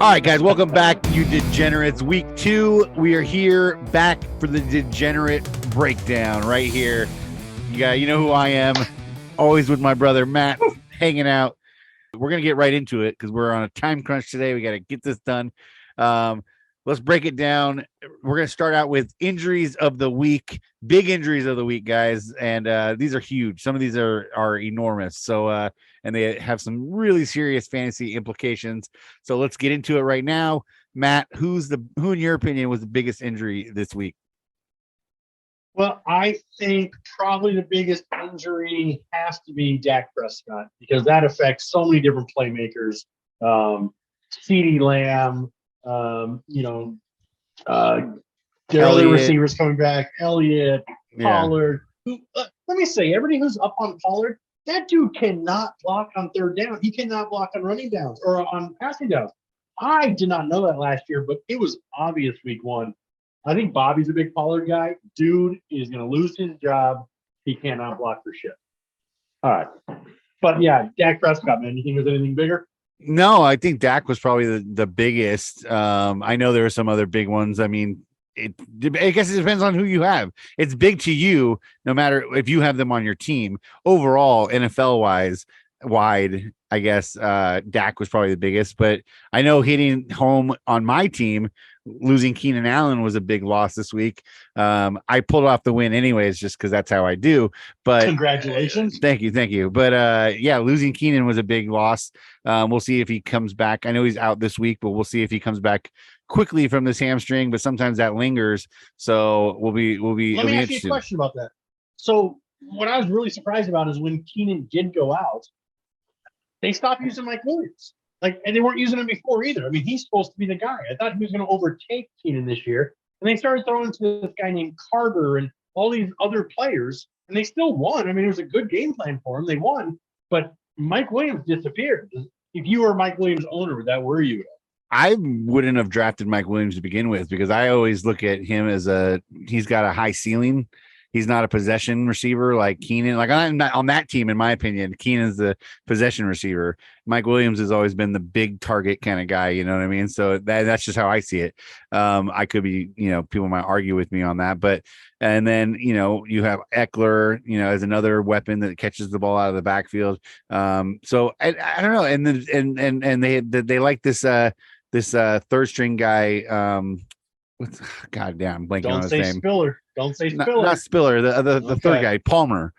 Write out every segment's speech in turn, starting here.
All right, guys, welcome back, you degenerates. Week 2, we are here back for the Degenerate breakdown right here. You know who I am, always with my brother Matt, hanging out. We're going to get right into it because we're on a time crunch today. We got to get this done. Let's break it down. We're going to start out with injuries of the week, big injuries of the week, guys. And these are huge. Some of these are enormous. So, and they have some really serious fantasy implications. So let's get into it right now. Matt, who in your opinion was the biggest injury this week? Well, I think probably the biggest injury has to be Dak Prescott because that affects so many different playmakers. CeeDee Lamb, their other receivers coming back, Elliott, Pollard. Let me say, everybody who's up on Pollard, that dude cannot block on third down. He cannot block on running downs or on passing downs. I did not know that last year, but it was obvious week 1. I think Bobby's a big Pollard guy. Dude is going to lose his job. He cannot block for shit. All right. But, yeah, Dak Prescott, man. You think there's anything bigger? No, I think Dak was probably the biggest. I know there are some other big ones. I mean, I guess it depends on who you have. It's big to you, no matter if you have them on your team. Overall, wide, I guess Dak was probably the biggest. But I know hitting home on my team, losing Keenan Allen was a big loss this week. I pulled off the win anyways, just because that's how I do. But congratulations. Thank you. But yeah, losing Keenan was a big loss. We'll see if he comes back. I know he's out this week, but we'll see if he comes back quickly from this hamstring. But sometimes that lingers. So we'll be. Let me ask you a question about that. So what I was really surprised about is when Keenan did go out, they stopped using Mike Williams. And they weren't using him before either. I mean, he's supposed to be the guy. I thought he was going to overtake Keenan this year. And they started throwing to this guy named Carter and all these other players, and they still won. I mean, it was a good game plan for them. They won, but Mike Williams disappeared. If you were Mike Williams' owner, would that worry you? I wouldn't have drafted Mike Williams to begin with because I always look at him as he's got a high ceiling. He's not a possession receiver like Keenan. Like I'm not on that team, in my opinion. Keenan's the possession receiver. Mike Williams has always been the big target kind of guy. You know what I mean? So that's just how I see it. I could be, people might argue with me on that, and then you have Eckler, as another weapon that catches the ball out of the backfield. So I don't know. And they like this third string guy. Goddamn, blanking on his name. Spiller. Don't say Spiller. Not Spiller. The third guy, Palmer.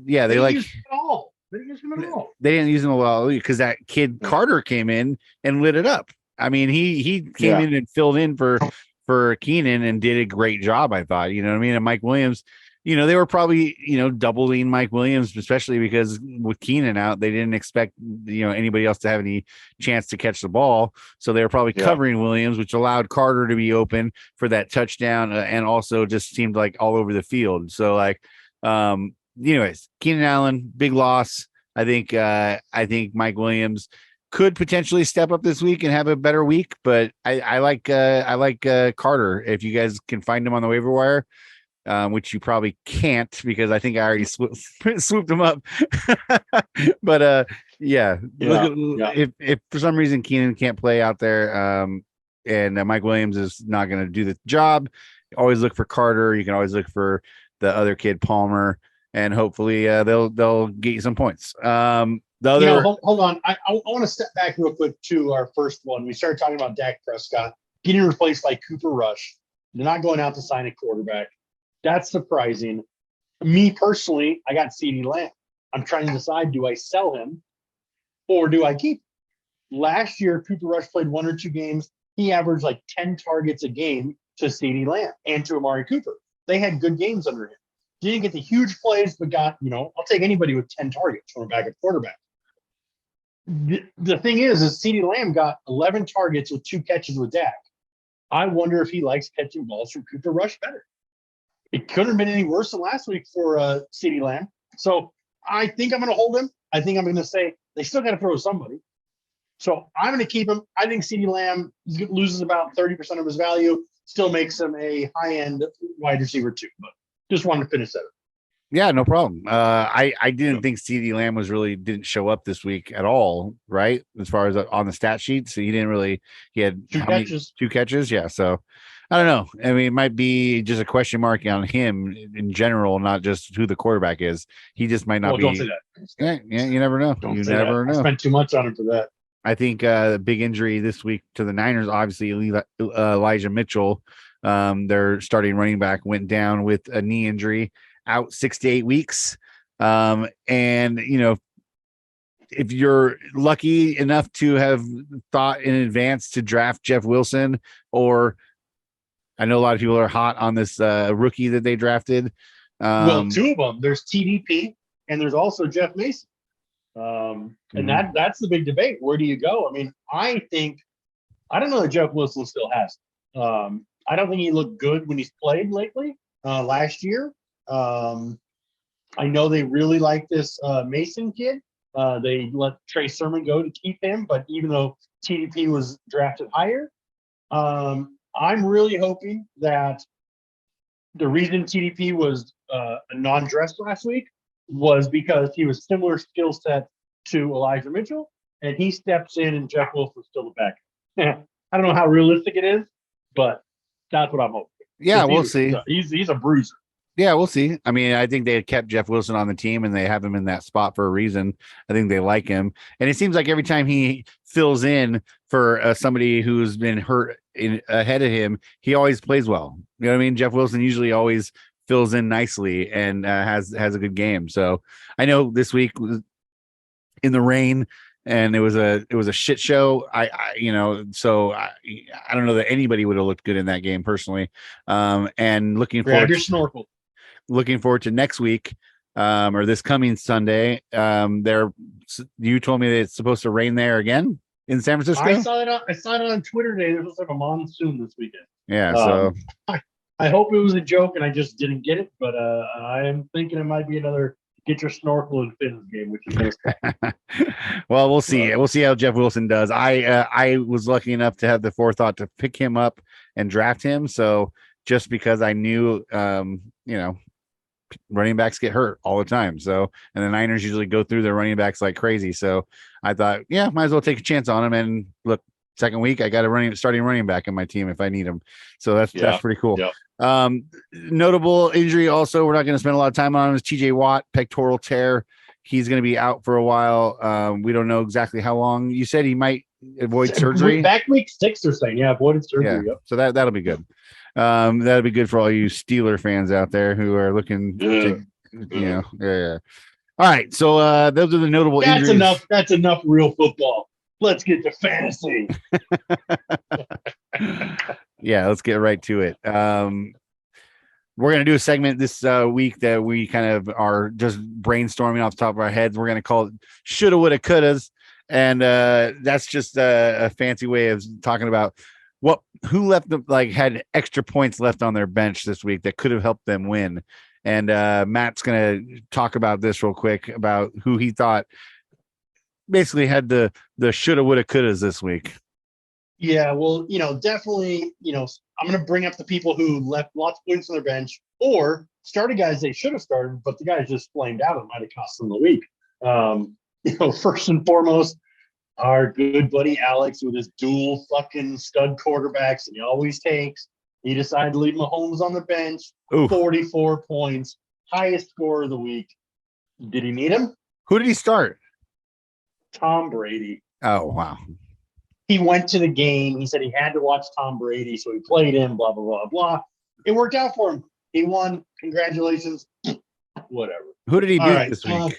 Yeah, they like. They didn't use him at all. They didn't use him a lot because that kid Carter came in and lit it up. I mean, he came in and filled in for Keenan and did a great job. I thought, you know what I mean. And Mike Williams, they were probably doubling Mike Williams, especially because with Keenan out, they didn't expect anybody else to have any chance to catch the ball. So they were probably covering Williams, which allowed Carter to be open for that touchdown, and also just seemed like all over the field. So anyways, Keenan Allen, big loss. I think Mike Williams could potentially step up this week and have a better week, but I like Carter. If you guys can find him on the waiver wire. Which you probably can't because I think I already swooped him up. But if for some reason Keenan can't play out there, and Mike Williams is not going to do the job, always look for Carter. You can always look for the other kid Palmer, and hopefully they'll get you some points. Hold on, I want to step back real quick to our first one. We started talking about Dak Prescott getting replaced by Cooper Rush. They're not going out to sign a quarterback. That's surprising. Me personally, I got CeeDee Lamb. I'm trying to decide, do I sell him or do I keep him? Last year, Cooper Rush played 1 or 2 games. He averaged like 10 targets a game to CeeDee Lamb and to Amari Cooper. They had good games under him. Didn't get the huge plays, but got, I'll take anybody with 10 targets from a backup quarterback. The thing is CeeDee Lamb got 11 targets with 2 catches with Dak. I wonder if he likes catching balls from Cooper Rush better. It couldn't have been any worse than last week for CeeDee Lamb. So I think I'm going to hold him. I think I'm going to say they still got to throw somebody. So I'm going to keep him. I think CeeDee Lamb loses about 30% of his value, still makes him a high-end wide receiver too. But just wanted to finish that. Yeah, no problem. I didn't think CeeDee Lamb didn't show up this week at all, right? As far as on the stat sheet, so he had Two catches. 2 catches? Yeah, so I don't know. I mean, it might be just a question mark on him in general, not just who the quarterback is. He just might not Well, don't be. say that. Yeah, you never know. Don't You say that. never I know. spent too much on him for that. I think the big injury this week to the Niners, obviously Elijah Mitchell, their starting running back, went down with a knee injury, out 6 to 8 weeks. And if you're lucky enough to have thought in advance to draft Jeff Wilson, or I know a lot of people are hot on this rookie that they drafted. Well, two of them. There's TDP and there's also Jeff Mason. And that's the big debate. Where do you go? I mean, I don't know that Jeff Wilson still has it. I don't think he looked good when he's played lately, last year. I know they really like this Mason kid. They let Trey Sermon go to keep him, but even though TDP was drafted higher, I'm really hoping that the reason TDP was a non-dress last week was because he was similar skill set to Elijah Mitchell, and he steps in and Jeff Wilson's still the back. I don't know how realistic it is, but that's what I'm hoping. Yeah, we'll see. He's a bruiser. Yeah, we'll see. I mean, I think they kept Jeff Wilson on the team and they have him in that spot for a reason. I think they like him. And it seems like every time he fills in for somebody who's been hurt ahead of him, he always plays well. You know what I mean? Jeff Wilson usually always fills in nicely and has a good game. So I know this week was in the rain and it was a shit show. I don't know that anybody would have looked good in that game personally. And Grab your snorkel. Looking forward to next week, or this coming Sunday. You told me that it's supposed to rain there again in San Francisco. I saw it on Twitter today. There was like a monsoon this weekend. Yeah, so I hope it was a joke and I just didn't get it, but I am thinking it might be another get your snorkel and fins game, which is well, we'll see. We'll see how Jeff Wilson does. I was lucky enough to have the forethought to pick him up and draft him. So just because I knew, running backs get hurt all the time. So, and the Niners usually go through their running backs like crazy. So I thought, yeah, might as well take a chance on him. And look, second week, I got a starting running back in my team if I need him. So that's pretty cool. Yeah. Notable injury also, we're not going to spend a lot of time on him, is TJ Watt, pectoral tear. He's going to be out for a while. We don't know exactly how long. You said he might avoid surgery. Back week 6 they're saying, avoided surgery. Yeah. So that'll be good. That'll be good for all you Steeler fans out there who are looking to, yeah. All right. So those are the notable injuries. That's enough real football. Let's get to fantasy. Yeah, let's get right to it. We're going to do a segment this week that we kind of are just brainstorming off the top of our heads. We're going to call it Shoulda, Woulda, Couldas. And that's just a fancy way of talking about who left them, like had extra points left on their bench this week that could have helped them win. And Matt's going to talk about this real quick about who he thought basically had the shoulda, woulda, couldas this week. Yeah, well, definitely, I'm going to bring up the people who left lots of points on their bench or started guys they should have started, but the guys just flamed out. It might have cost them the week. First and foremost, our good buddy Alex with his dual fucking stud quarterbacks, and he always takes. He decided to leave Mahomes on the bench. Ooh. 44 points, highest score of the week. Did he need him? Who did he start? Tom Brady. Oh, wow. He went to the game. He said he had to watch Tom Brady, so he played him, blah, blah, blah, blah. It worked out for him. He won. Congratulations. Whatever. Who did he beat this week?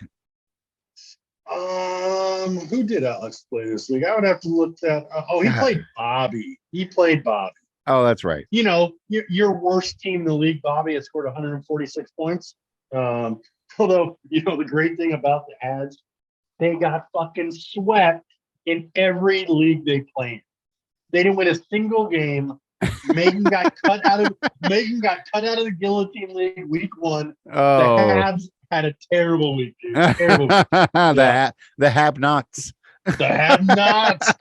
Who did Alex play this week? I would have to look that. He played Bobby. Oh, that's right. Your worst team in the league, Bobby, has scored 146 points. Although, the great thing about the ads, they got fucking swept in every league they played. They didn't win a single game. Megan got cut out of the Guillotine League week 1. Oh. The Habs had a terrible week, dude. Terrible week. The have-nots. The have-nots.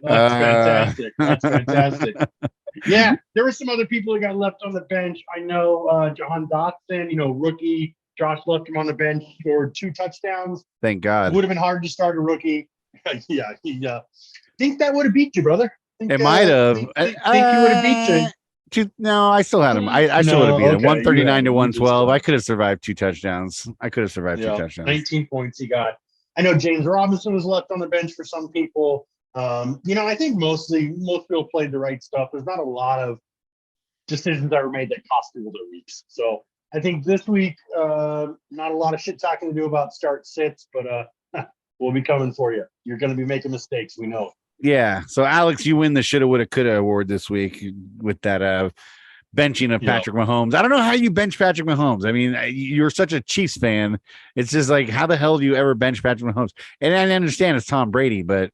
That's fantastic. Yeah, there were some other people that got left on the bench. I know Jahan Dotson, rookie. Josh left him on the bench, scored 2 touchdowns. Thank God. Would have been hard to start a rookie. Yeah, think that would have beat you, brother. It might have. Think you would have beat you. No, I still had him. I still would have beat him. 139 to 112. I could have survived 2 touchdowns. 2 touchdowns. 19 points he got. I know James Robinson was left on the bench for some people. I think most people played the right stuff. There's not a lot of decisions that were made that cost people their weeks. So I think this week, not a lot of shit talking to do about start sits, but we'll be coming for you. You're going to be making mistakes. We know. Yeah. So Alex, you win the shoulda, woulda, coulda award this week with that benching of Patrick Mahomes. I don't know how you bench Patrick Mahomes. I mean, you're such a Chiefs fan. It's just like, how the hell do you ever bench Patrick Mahomes? And I understand it's Tom Brady, but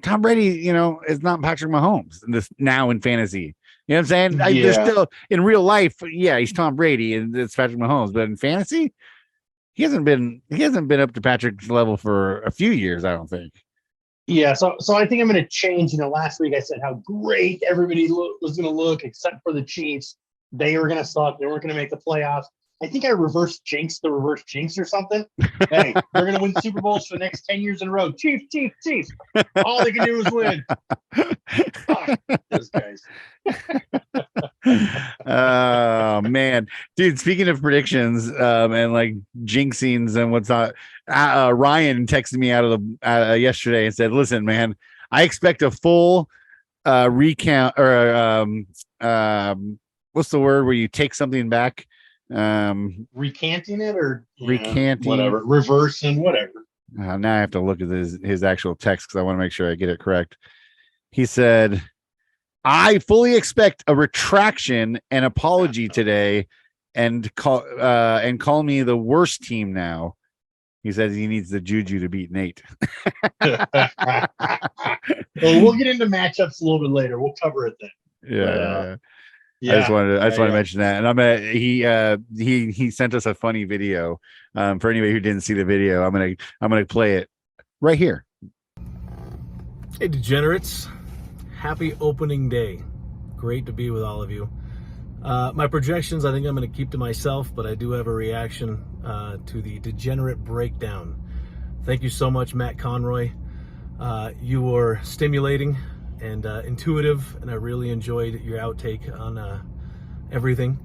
Tom Brady, is not Patrick Mahomes now in fantasy. You know what I'm saying? There's still in real life, he's Tom Brady and it's Patrick Mahomes, but in fantasy, he hasn't been up to Patrick's level for a few years, I don't think. Yeah, so I think I'm going to change. Last week I said how great everybody was going to look, except for the Chiefs. They were going to suck. They weren't going to make the playoffs. I think I reverse jinx or something. Hey, they're going to win Super Bowls for the next 10 years in a row. Chiefs. All they can do is win. Fuck those guys. Oh man, dude, speaking of predictions and like jinxings and what's not, Ryan texted me out of the yesterday and said, listen, man, I expect a full recount or what's the word where you take something back, recanting it or recanting, whatever, reversing, whatever. Now I have to look at his actual text because I want to make sure I get it correct. He said, I fully expect a retraction and apology today and call me the worst team now. He says he needs the juju to beat Nate. Well, we'll get into matchups a little bit later. We'll cover it then. Yeah. I just wanted to mention that. And he sent us a funny video. For anybody who didn't see the video, I'm gonna play it right here. Hey, Degenerates. Happy opening day. Great to be with all of you. My projections, I think I'm going to keep to myself, but I do have a reaction to the Degenerate breakdown. Thank you so much, Matt Conroy. You were stimulating and intuitive, and I really enjoyed your outtake on everything.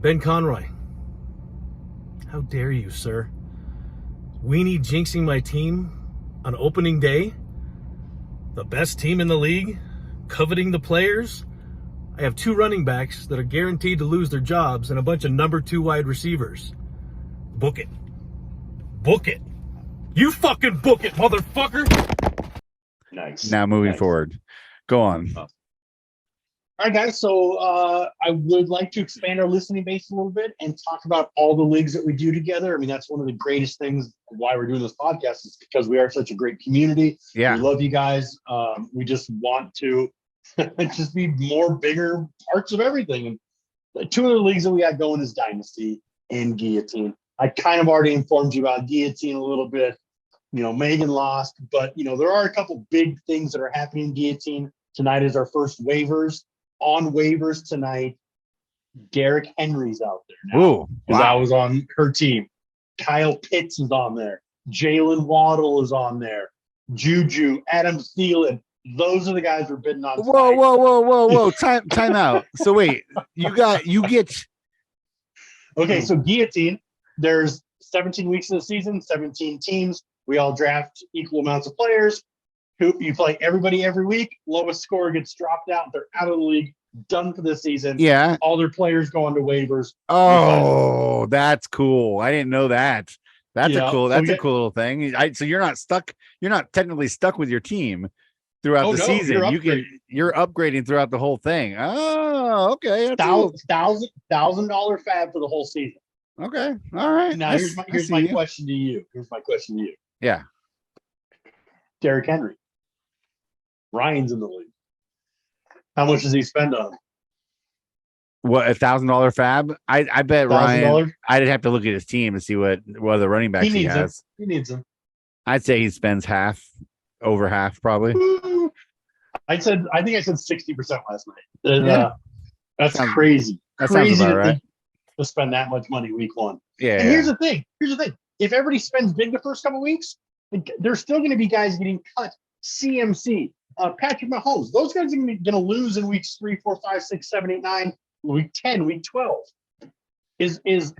Ben Conroy, how dare you, sir? Weenie jinxing my team on opening day? The best team in the league, coveting the players. I have 2 running backs that are guaranteed to lose their jobs and a bunch of number 2 wide receivers. Book it. Book it. You fucking book it, motherfucker. Nice. Now moving forward. Go on. All right, guys. So I would like to expand our listening base a little bit and talk about all the leagues that we do together. I mean, that's one of the greatest things why we're doing this podcast is because we are such a great community. Yeah. We love you guys. We just want to just be more bigger parts of everything. And the 2 of the leagues that we got going is Dynasty and Guillotine. I kind of already informed you about Guillotine a little bit. Megan lost, but there are a couple big things that are happening in Guillotine. Tonight is our first waivers. On waivers tonight, Derrick Henry's out there now. Ooh, wow. I was on her team. Kyle Pitts is on there. Jalen Waddle is on there. Juju, Adam Thielen. Those are the guys we're bidding on tonight. Whoa. Time out. So wait, you get. Okay, so Guillotine, there's 17 weeks of the season, 17 teams. We all draft equal amounts of players. You play everybody every week. Lowest score gets dropped out. They're out of the league. Done for the season. Yeah. All their players go on to waivers. Oh, that's cool. I didn't know that. That's a cool little thing. So you're not stuck. You're not technically stuck with your team throughout the season. You're upgrading throughout the whole thing. Oh, okay. $1,000 fab for the whole season. Okay. All right. Now here's my question to you. Yeah. Derrick Henry. Ryan's in the league. How much does he spend on him? What, $1,000 fab? I bet Ryan. I'd have to look at his team and see what other running backs he has. He needs him. I'd say he spends over half, probably. I think I said 60% last night. That's Sounds- crazy. That sounds Crazy about right. to spend that much money week one. Yeah. And here's the thing. If everybody spends big the first couple weeks, there's still going to be guys getting cut. CMC, Patrick Mahomes, those guys are going to lose in weeks 3, 4, 5, 6, 7, 8, 9, week 10, week 12. Is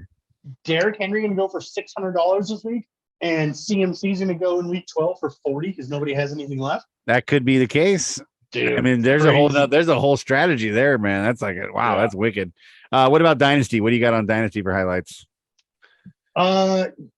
Derrick Henry going to go for $600 this week? And CMC is going to go in week 12 for 40 because nobody has anything left? That could be the case. Dude, I mean, there's a whole strategy there, man. That's like, wow, that's wicked. What about Dynasty? What do you got on Dynasty for highlights?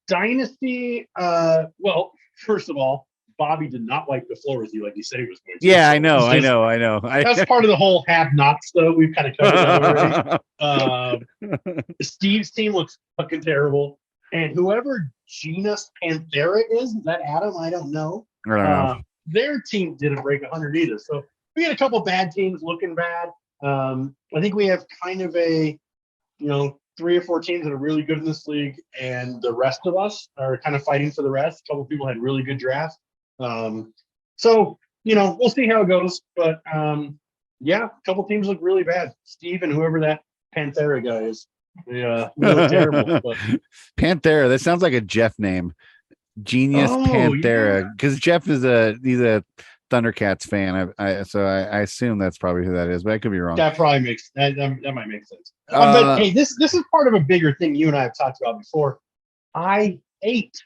Dynasty. Well, first of all, Bobby did not wipe the floor with you like he said he was going to. Yeah, So I know. That's part of the whole have-nots, though. We've kind of covered that already. Steve's team looks fucking terrible. And whoever Genus Panthera is that Adam? I don't know. I don't know. Their team didn't break 100 either. So we had a couple bad teams looking bad. I think we have kind of a, 3 or 4 teams that are really good in this league, and the rest of us are kind of fighting for the rest. A couple people had really good drafts. So, we'll see how it goes. But, a couple teams look really bad. Steve and whoever that Panthera guy is. Yeah, look terrible. But. Panthera, that sounds like a Jeff name. Genius Panthera, because Jeff is he's a Thundercats fan. So I assume that's probably who that is, but I could be wrong. That probably makes that might make sense. But hey, this is part of a bigger thing you and I have talked about before. I hate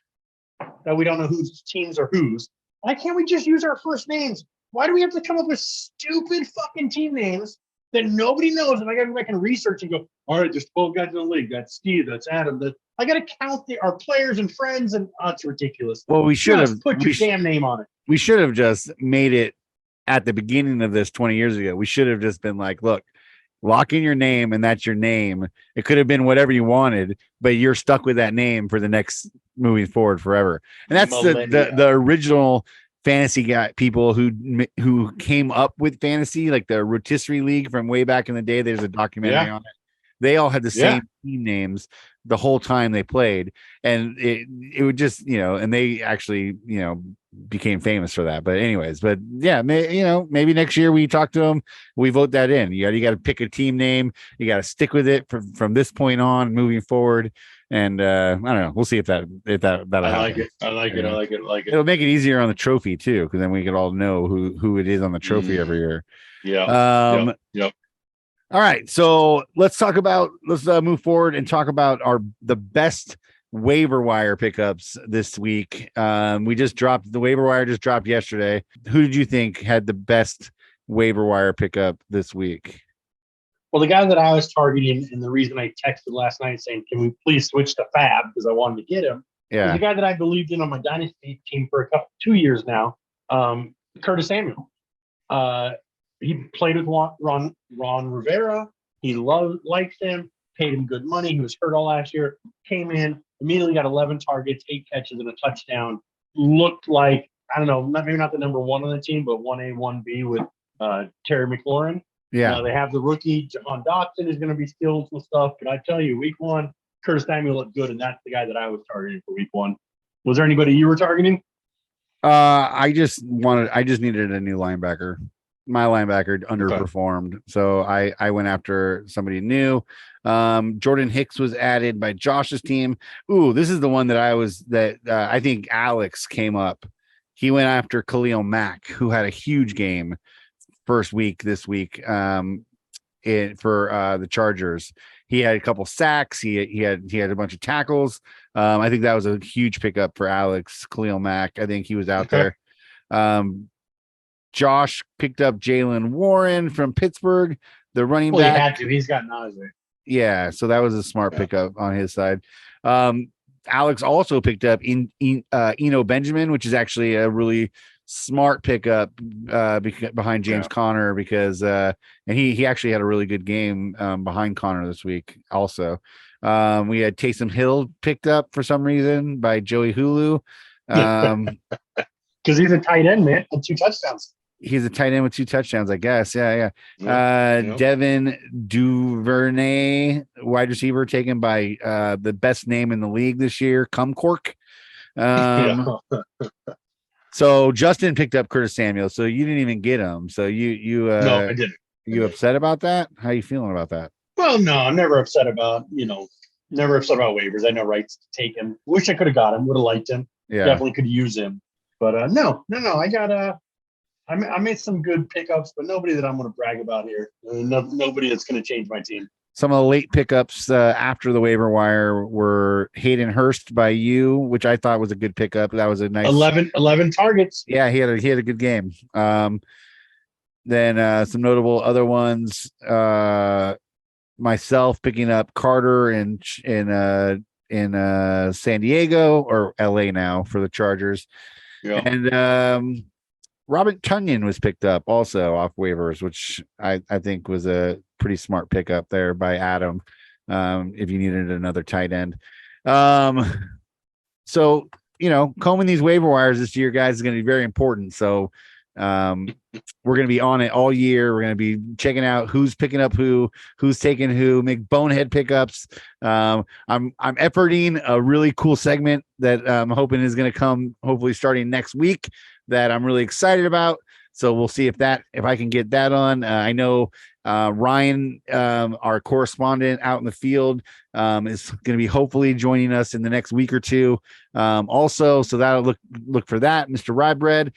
that we don't know whose teams are whose. Why can't we just use our first names? Why do we have to come up with stupid fucking team names that nobody knows? And I got to go back and research and go, all right, there's 12 guys in the league. That's Steve. That's Adam. I got to count our players and friends, and it's ridiculous. Well, we should have put your damn name on it. We should have just made it at the beginning of this 20 years ago. We should have just been like, look, lock in your name, and that's your name. It could have been whatever you wanted, but you're stuck with that name for the next moving forward forever. And that's the original fantasy guy people who came up with fantasy, like the Rotisserie League from way back in the day. There's a documentary on it. They all had the same team names the whole time they played, and it would just, and they actually, became famous for that. But anyways, maybe next year we talk to them, we vote that in. You got to pick a team name. You got to stick with it from this point on moving forward. And I don't know. We'll see if that I like it. I like it. It'll make it easier on the trophy too, because then we could all know who it is on the trophy every year. Yeah. Yep. All right, so let's move forward and talk about the best waiver wire pickups this week. The waiver wire just dropped yesterday. Who did you think had the best waiver wire pickup this week? Well, the guy that I was targeting, and the reason I texted last night saying, can we please switch to Fab because I wanted to get him, is the guy that I believed in on my Dynasty team for 2 years now, Curtis Samuel. He played with Ron Rivera. He liked him, paid him good money. He was hurt all last year. Came in, immediately got 11 targets, 8 catches, and a touchdown. Looked like, I don't know, maybe not the number 1 on the team, but 1A, 1B with Terry McLaurin. Yeah. They have the rookie, John Dotson, is going to be skilled with stuff. But I tell you, week 1, Curtis Samuel looked good, and that's the guy that I was targeting for week 1. Was there anybody you were targeting? I just needed a new linebacker. My linebacker underperformed, so I went after somebody new. Jordan Hicks was added by Josh's team. Ooh, this is the one that I think Alex came up. He went after Khalil Mack, who had a huge game first week this week for the Chargers. He had a couple sacks. He had a bunch of tackles. I think that was a huge pickup for Alex. Khalil Mack, I think he was out there. Josh picked up Jalen Warren from Pittsburgh, the running back. He had to. He's got Najee. Yeah, so that was a smart pickup on his side. Alex also picked up Eno Benjamin, which is actually a really smart pickup behind James Conner, because and he actually had a really good game behind Conner this week also. We had Taysom Hill picked up for some reason by Joey Hulu. Because he's a tight end, man, with 2 touchdowns. He's a tight end with 2 touchdowns, I guess. Yeah. Devin Duvernay, wide receiver, taken by the best name in the league this year, Cumcork. So Justin picked up Curtis Samuel, so you didn't even get him. So No, I didn't. You upset about that? How you feeling about that? Well, no, I'm never upset about, never upset about waivers. I know rights to take him. Wish I could have got him. Would have liked him. Yeah. Definitely could use him. But no. I got I made some good pickups, but nobody that I'm going to brag about here. Nobody that's going to change my team. Some of the late pickups after the waiver wire were Hayden Hurst by you, which I thought was a good pickup. That was a nice 11 targets. Yeah, he had a good game. Then some notable other ones. Myself picking up Carter in San Diego or LA now for the Chargers. Yeah. And Robert Tunyon was picked up also off waivers, which I think was a pretty smart pickup there by Adam. If you needed another tight end. So, combing these waiver wires this year, guys, is going to be very important. So we're going to be on it all year. We're going to be checking out who's picking up who's taking who, make bonehead pickups. I'm efforting a really cool segment that I'm hoping is going to come hopefully starting next week that I'm really excited about. So we'll see if I can get that on. I know Ryan, our correspondent out in the field, is going to be hopefully joining us in the next week or two. Also, so that'll look for that, Mr. Rybread.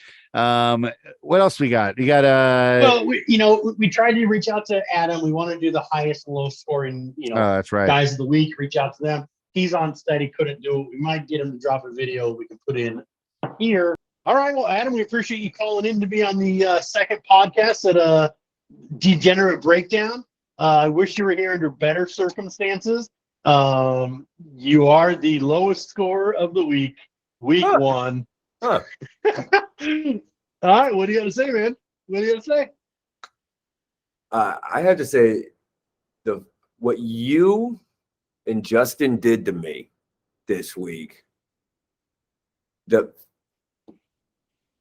What else we got? You got well, we tried to reach out to Adam. We want to do the highest and lowest scoring, that's right, guys of the week. Reach out to them. He's on steady, couldn't do it. We might get him to drop a video we can put in here. All right, well, Adam, we appreciate you calling in to be on the second podcast at Degenerate Breakdown. I wish you were here under better circumstances. You are the lowest scorer of the week, week one. All right, what do you got to say, man? What do you got to say? I have to say, what you and Justin did to me this week, the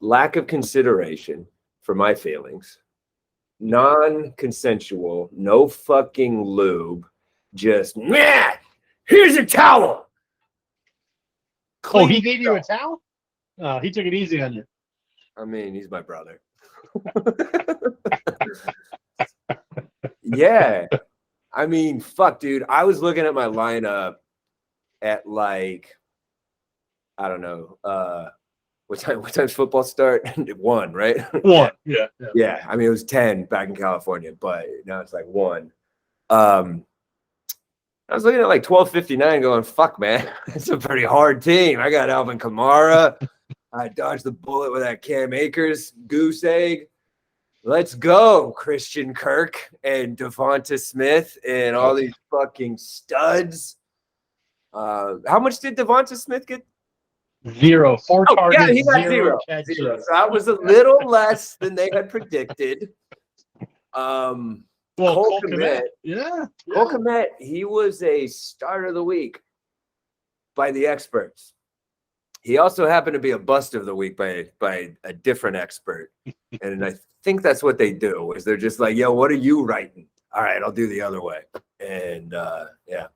lack of consideration for my feelings, non-consensual, no fucking lube, just, man, here's a towel. Oh, he gave you a towel? He took it easy on you. I mean, he's my brother. Yeah. I mean, fuck, dude. I was looking at my lineup at I don't know, what time's football start? 1, right? 1, yeah. Yeah, I mean, it was 10 back in California, but now it's 1. I was looking at 12:59 going, fuck, man, it's a pretty hard team. I got Alvin Kamara. I dodged the bullet with that Cam Akers goose egg. Let's go, Christian Kirk and Devonta Smith and all these fucking studs. How much did Devonta Smith get? 0. 4 targets. Yeah, he got 0. So that was a little less than they had predicted. Cole Kmet. Yeah. Cole Kmet, he was a start of the week by the experts. He also happened to be a bust of the week by a different expert. And I think that's what they do, is they're just like, yo, what are you writing? All right, I'll do the other way. And yeah.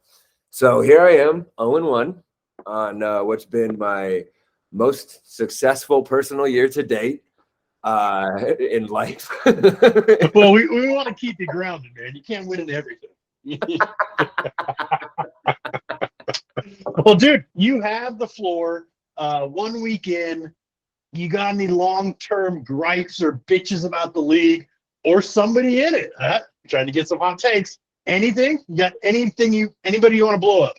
So here I am, 0-1 on what's been my most successful personal year to date in life. Well, we want to keep you grounded, man. You can't win in everything. Well, dude, you have the floor. 1 week in, you got any long-term gripes or bitches about the league or somebody in it? Trying to get some hot takes. Anything? You got anybody you want to blow up?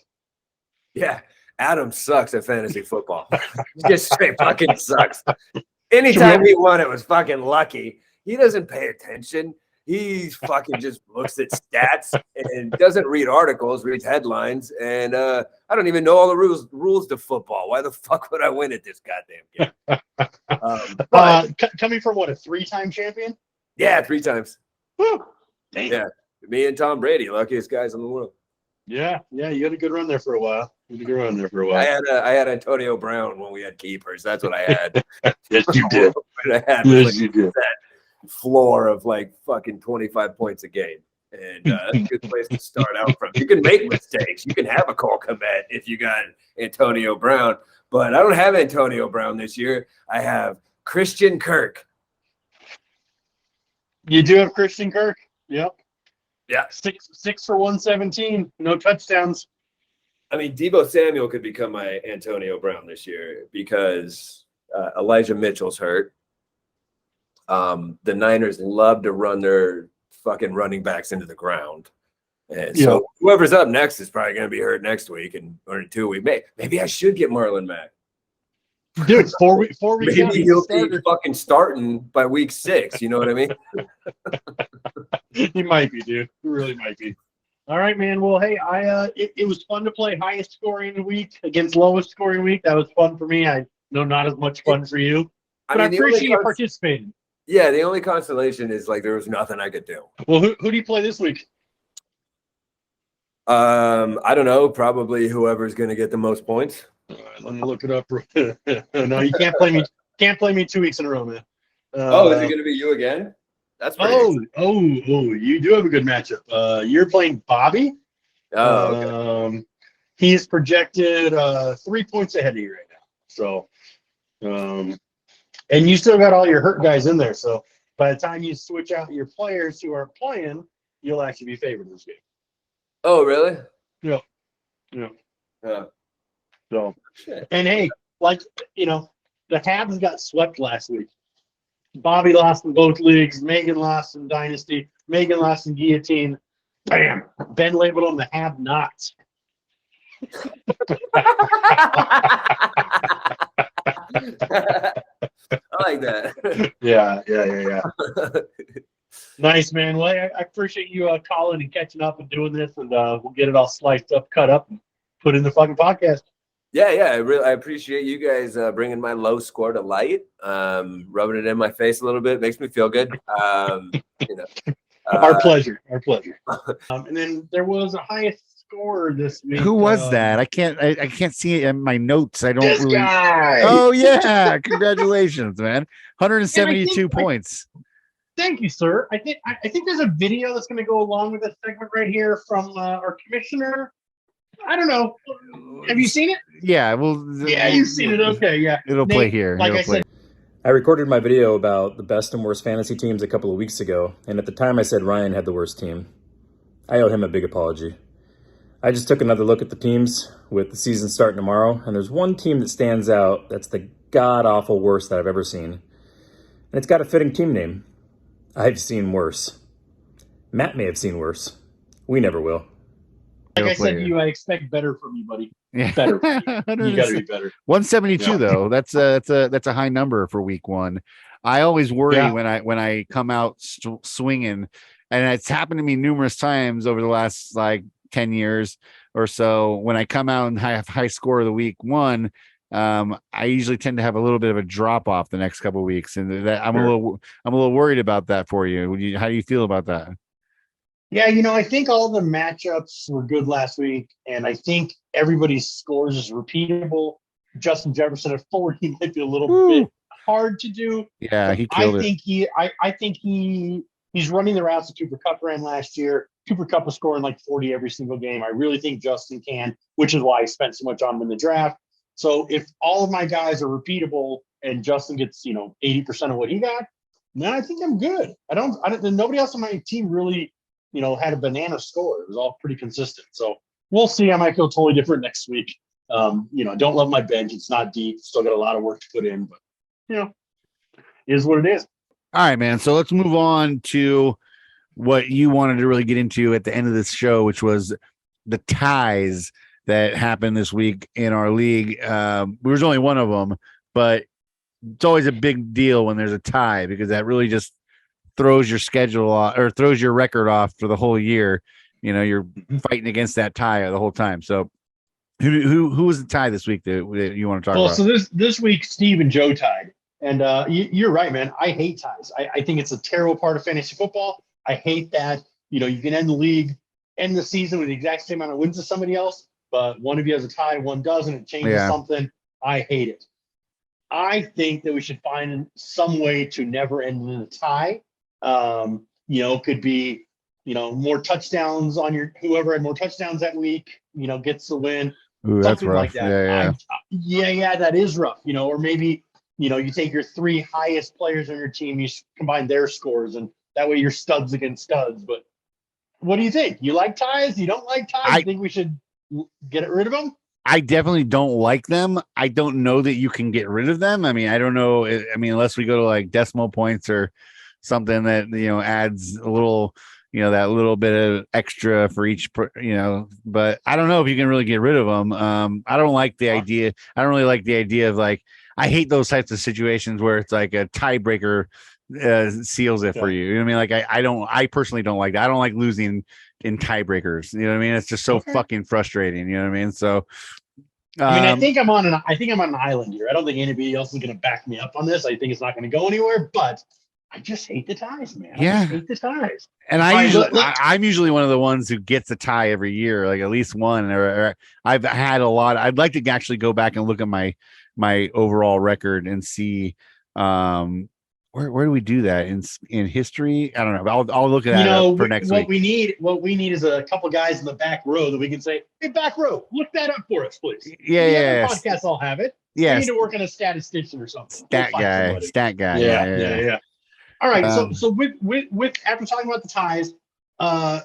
Yeah, Adam sucks at fantasy football. Just straight fucking sucks. Anytime he won, it was fucking lucky. He doesn't pay attention. He fucking just looks at stats and doesn't read articles, reads headlines, and I don't even know all the rules to football. Why the fuck would I win at this goddamn game? Coming from what, a 3-time champion? Yeah, 3 times. Woo. Damn. Yeah, me and Tom Brady, luckiest guys in the world. Yeah, you had a good run there for a while. I had Antonio Brown when we had keepers. That's what I had. Yes, you did. You did. That floor of fucking 25 points a game. And that's a good place to start out from. You can make mistakes. You can have a Cole Kmet if you got Antonio Brown. But I don't have Antonio Brown this year. I have Christian Kirk. You do have Christian Kirk. Yep. Yeah. Six for 117. No touchdowns. I mean, Deebo Samuel could become my Antonio Brown this year because Elijah Mitchell's hurt. The Niners love to run their fucking running backs into the ground. And so whoever's up next is probably going to be hurt next week or in 2 weeks. Maybe I should get Marlon Mack. Dude, 4 weeks. Maybe he'll be fucking starting by week 6. You know what I mean? He might be, dude. He really might be. All right, man. Well, hey, it was fun to play highest scoring week against lowest scoring week. That was fun for me. I know not as much fun for you, but I appreciate you participating. Yeah, the only consolation is like there was nothing I could do. Well, who do you play this week? I don't know. Probably whoever's going to get the most points. All right, let me look it up. No, you can't play me. Can't play me 2 weeks in a row, man. Is it going to be you again? That's pretty you do have a good matchup. You're playing Bobby. Oh, okay. He's projected 3 points ahead of you right now. So, and you still got all your hurt guys in there. So by the time you switch out your players who are playing, you'll actually be favored this game. Oh, really? Yeah. So, and hey, the Habs got swept last week. Bobby lost in both leagues. Megan lost in Dynasty. Megan lost in Guillotine. Bam! Ben labeled them the have-nots. I like that. Yeah. Nice, man. Well, I appreciate you calling and catching up and doing this, and we'll get it all sliced up, cut up, and put in the fucking podcast. Yeah. I appreciate you guys bringing my low score to light, rubbing it in my face a little bit. Makes me feel good. Our pleasure. And then there was a highest score this week. Who was that? I can't see it in my notes. I don't this really. Guy. Oh yeah! Congratulations, man! 172 points. Thank you, sir. I think there's a video that's going to go along with this segment right here from our commissioner. I don't know. Have you seen it? Yeah. Well. Yeah, you've seen it. Okay. Yeah. It'll play here. Like I said. I recorded my video about the best and worst fantasy teams a couple of weeks ago, and at the time I said Ryan had the worst team. I owe him a big apology. I just took another look at the teams with the season starting tomorrow, and there's one team that stands out that's the god-awful worst that I've ever seen. And it's got a fitting team name. I've seen worse. Matt may have seen worse. We never will. Like I said to you, I expect better from you, buddy. Yeah. Better. You got to be better. 172 though. That's a high number for week 1. I always worry when I come out swinging, and it's happened to me numerous times over the last 10 years or so. When I come out and have high score of the week 1, I usually tend to have a little bit of a drop off the next couple of weeks, and that I'm a little worried about that for you. How do you feel about that? Yeah, I think all the matchups were good last week, and I think everybody's scores is repeatable. Justin Jefferson at 40 might be a little bit hard to do. Yeah, he killed it. I think he's running the routes that Cooper Kupp ran last year. Cooper Kupp was scoring 40 every single game. I really think Justin can, which is why I spent so much on him in the draft. So if all of my guys are repeatable and Justin gets 80% of what he got, then I think I'm good. I don't. Nobody else on my team really had a banana score. It was all pretty consistent. So we'll see. I might feel totally different next week. Don't love my bench. It's not deep. Still got a lot of work to put in, but it is what it is. All right, man. So let's move on to what you wanted to really get into at the end of this show, which was the ties that happened this week in our league. There was only one of them, but it's always a big deal when there's a tie, because that really just throws your schedule off, or throws your record off for the whole year. You're fighting against that tie the whole time. So who was the tie this week that you want to talk about? So this week, Steve and Joe tied. And you're right, man. I hate ties. I think it's a terrible part of fantasy football. I hate that, you can end the season with the exact same amount of wins as somebody else, but one of you has a tie, one doesn't. It changes something. I hate it. I think that we should find some way to never end in a tie. Could be, more touchdowns on whoever had more touchdowns that week, gets the win. Ooh, that's rough. Like that. Yeah, that is rough. Or maybe you take your 3 highest players on your team, you combine their scores, and that way you're studs against studs. But what do you think? You like ties? You don't like ties? You think we should get rid of them? I definitely don't like them. I don't know that you can get rid of them. I mean, I don't know. I mean, unless we go to like decimal points or something that, adds a little, that little bit of extra for each, but I don't know if you can really get rid of them. I don't like the idea. I don't really like the idea of like, I hate those types of situations where it's like a tiebreaker seals it for you. You know what I mean? Like I personally don't like that. I don't like losing in tiebreakers. You know what I mean? It's just so fucking frustrating. You know what I mean? So, I mean, I think I'm on an island here. I don't think anybody else is going to back me up on this. I think it's not going to go anywhere, but I just hate the ties, man. I just hate the ties. And I'm usually one of the ones who gets a tie every year, like at least one, or I've had a lot. I'd like to actually go back and look at my overall record and see, where do we do that in history? I don't know. I'll look at that for next week. What we need is a couple guys in the back row that we can say, "Hey, back row, look that up for us, please." Yeah. Podcasts all have it. Yeah. We need to work on a statistician or something. Stat guy. Yeah. All right. So with after talking about the ties,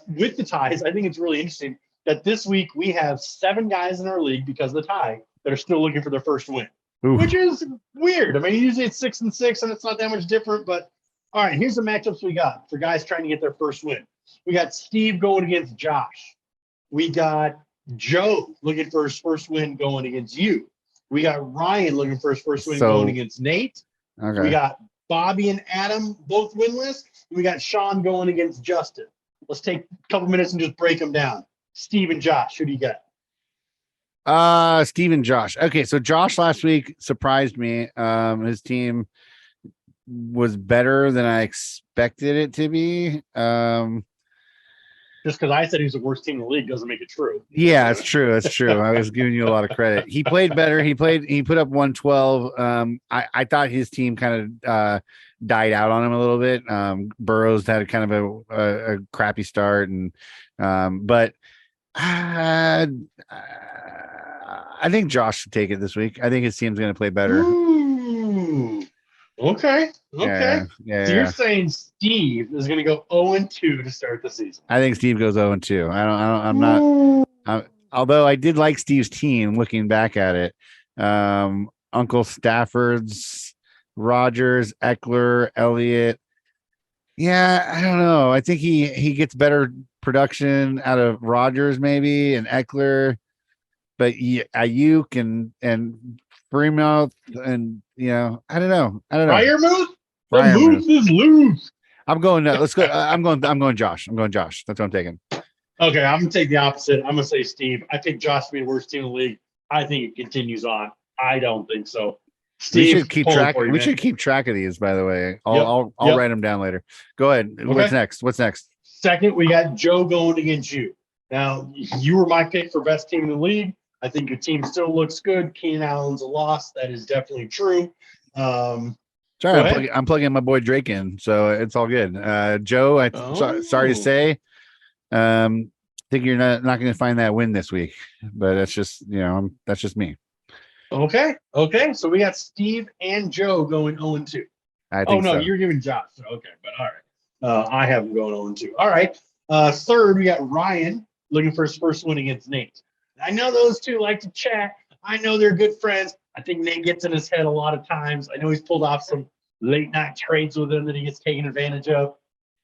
with the ties, I think it's really interesting that this week we have 7 guys in our league because of the tie that are still looking for their first win. Oof. Which is weird. I mean, usually it's 6 and 6, and it's not that much different. But all right, here's the matchups we got for guys trying to get their first win. We got Steve going against Josh. We got Joe looking for his first win going against you. We got Ryan looking for his first win going against Nate. Okay. We got Bobby and Adam both winless. And we got Sean going against Justin. Let's take a couple minutes and just break them down. Steve and Josh, who do you got? Steve and Josh. Okay, so Josh last week surprised me. His team was better than I expected it to be. Just because I said he's the worst team in the league doesn't make it true. Yeah, it's true. It's true. I was giving you a lot of credit. He played better. He put up 112. I thought his team kind of died out on him a little bit. Burrows had kind of a crappy start, and but I think Josh should take it this week. I think his team's going to play better. Ooh. Okay. Yeah, so you're saying Steve is going to go 0-2 to start the season? I think Steve goes 0-2. I'm not. Although I did like Steve's team. Looking back at it, Uncle Stafford's, Rodgers, Eckler, Elliott. Yeah, I don't know. I think he gets better production out of Rodgers maybe and Eckler, but Ayuk and Fremont and I don't know. Freiermuth? The is loose. I'm going. Let's go. I'm going Josh. That's what I'm taking. Okay, I'm gonna take the opposite. I'm gonna say Steve. I think Josh to be the worst team in the league. I think it continues on. I don't think so. Steve, we should keep track. We should keep track of these. By the way, I'll write them down later. Go ahead. Okay. What's next? Second, we got Joe going against you. Now, you were my pick for best team in the league. I think your team still looks good. Keenan Allen's a loss. That is definitely true. Sorry, I'm plugging my boy Drake in, so it's all good. Joe, sorry to say, think you're not going to find that win this week, but that's just that's just me. Okay. So we got Steve and Joe going 0-2. You're giving Josh. Okay, but all right. I have him going 0-2. All right. Third, we got Ryan looking for his first win against Nate. I know those two like to chat. I know they're good friends. I think Nate gets in his head a lot of times. I know he's pulled off some late night trades with him that he gets taken advantage of.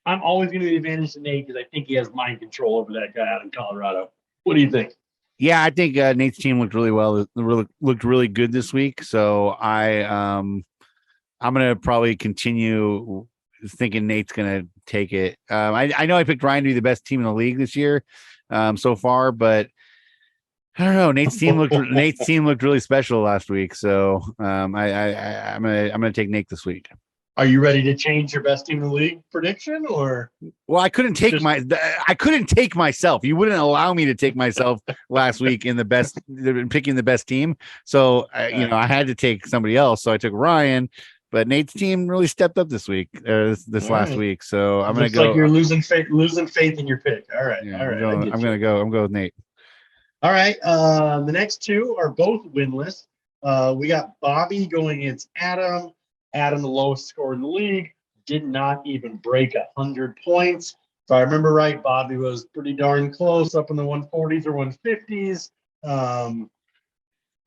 I'm always going to be advantage to Nate because I think he has mind control over that guy out in Colorado. What do you think? Yeah, I think Nate's team looked really well. Looked really good this week. So I'm going to probably continue thinking Nate's going to take it. I know I picked Ryan to be the best team in the league this year so far, but I don't know. Nate's team looked really special last week. So I'm gonna take Nate this week. Are you ready to change your best team in the league prediction, or? Well, I couldn't take myself. You wouldn't allow me to take myself last week in picking the best team. So I had to take somebody else. So I took Ryan, but Nate's team really stepped up this week, this last week. So I'm going to go. Like you're losing faith in your pick. All right. Yeah, all right. I'm going to go with Nate. All right. The next two are both winless. We got Bobby going against Adam. Adam, the lowest score in the league, did not even break 100 points. If I remember right, Bobby was pretty darn close, up in the 140s or 150s.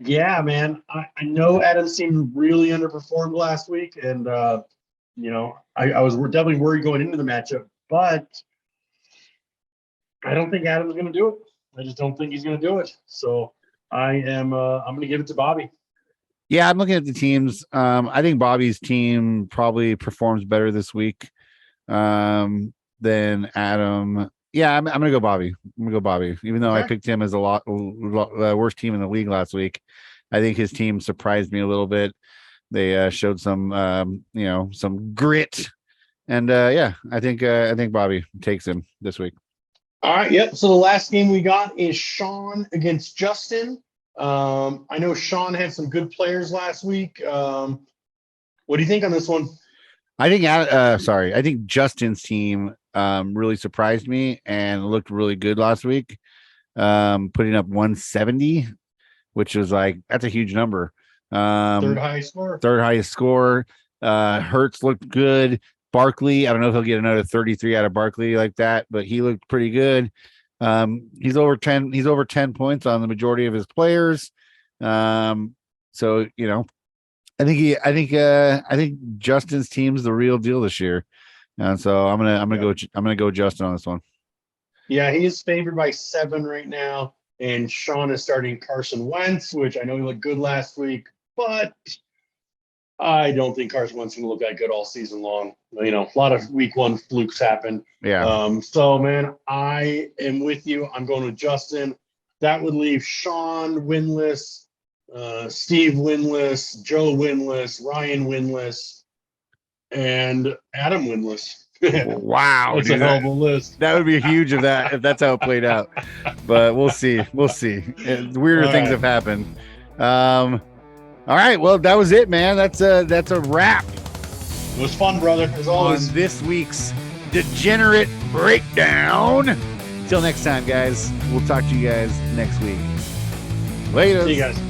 Yeah, man. I know Adam seemed really underperformed last week, and I was definitely worried going into the matchup, but I don't think Adam's going to do it. I just don't think he's going to do it. So I'm going to give it to Bobby. Yeah, I'm looking at the teams. I think Bobby's team probably performs better this week than Adam. Yeah, I'm going to go Bobby. I'm going to go Bobby. Even though I picked him as the worst team in the league last week, I think his team surprised me a little bit. They showed some, some grit, and I think Bobby takes him this week. All right. Yep. So the last game we got is Sean against Justin. I know Sean had some good players last week. What do you think on this one? I think Justin's team really surprised me and looked really good last week, putting up 170, which was that's a huge number. Third highest score. Hertz looked good. Barkley, I don't know if he'll get another 33 out of Barkley like that, but he looked pretty good. He's over 10 points on the majority of his players. So I think Justin's team's the real deal this year. And so I'm gonna go Justin on this one. Yeah, he is favored by 7 right now, and Sean is starting Carson Wentz, which I know he looked good last week, but I don't think Carson Wentz is going to look that good all season long. A lot of week 1 flukes happen. Yeah. So, man, I am with you. I'm going with Justin. That would leave Sean winless, Steve winless, Joe winless, Ryan winless, and Adam winless. Wow. That's a hell of a list. That would be huge if that's how it played out. But we'll see. Weirder things have happened. All right, well, that was it, man. That's a wrap. It was fun, brother, as always. On this week's Degenerate Breakdown. Till next time, guys. We'll talk to you guys next week. Later. See you guys.